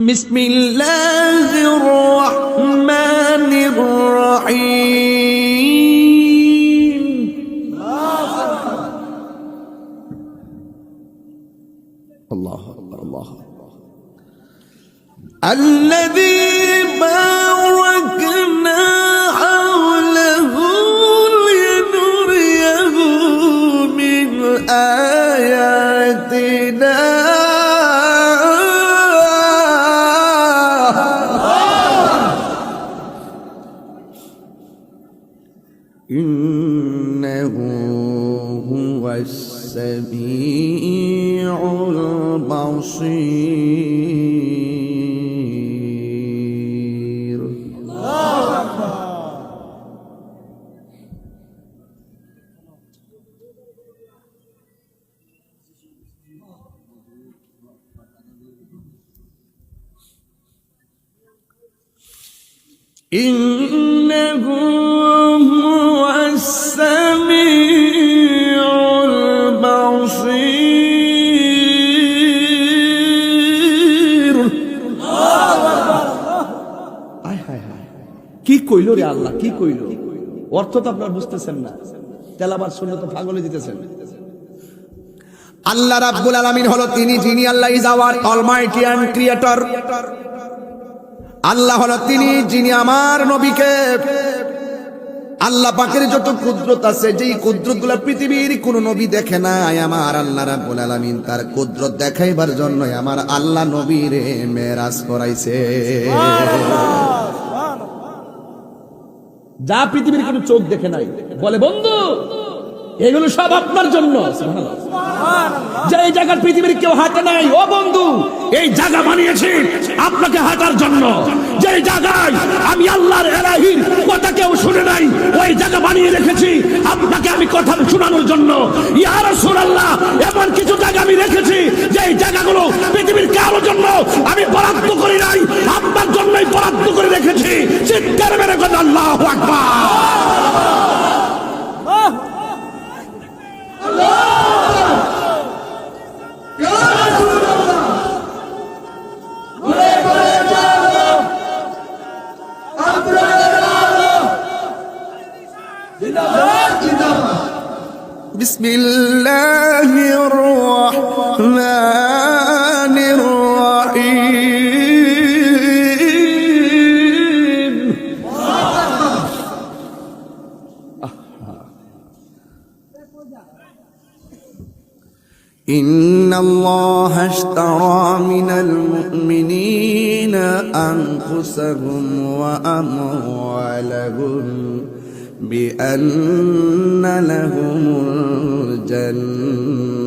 بسم الله الرحمن الرحيم الله أكبر الله أكبر الذي باركنا حوله لنريه من آياتنا إنه هو السميع البصير إنه هو السميع البصير কি কইল রে আল্লাহ, কি কইল? অর্থ তো আপনারা বুঝতেছেন না, তেলাওয়াত শুনলে তো পাগলে দিতেছেন। আল্লাহ রাব্বুল আলামিন হলো তিনি যিনি Allah is our almighty and creator. Allah হলো তিনি যিনি আমার নবীকে, আল্লাহ পাকের যত কুদরত আছে, যেই কুদরতগুলো পৃথিবীর কোন নবী দেখে নাই, আমার আল্লাহ রাব্বুল আলামিন তার কুদরত দেখাইবার জন্য আমার আল্লাহ নবীরে মেরাজ করাইছে। যা পৃথিবীর কোন চোখ দেখে নাই, বলে বন্ধু এগুলো সব আপনার জন্য। যে এই জায়গার পৃথিবীর কেউ হাঁটে নাই, ও বন্ধু এই জায়গা বানিয়েছি আপনাকে হাঁটার জন্য। যে জায়গায় আমি আল্লাহর এলাহির কথা কেউ শুনে নাই, ওই জায়গা বানিয়ে রেখেছি আপনাকে আমি কথা শোনানোর জন্য। ইয়া রাসূলুল্লাহ, এমন কিছু জায়গা আমি রেখেছি যে এই জায়গাগুলো পৃথিবীর কারোর জন্য আমি বরাদ্দ করি নাই, আপনার জন্যই বরাদ্দ করে রেখেছি। চিৎকার মেরে কথা আল্লাহু আকবার। بسم الله الرحمن الرحيم إن الله اشترى من المؤمنين أنفسهم وأموالهم بأن لهم الجنة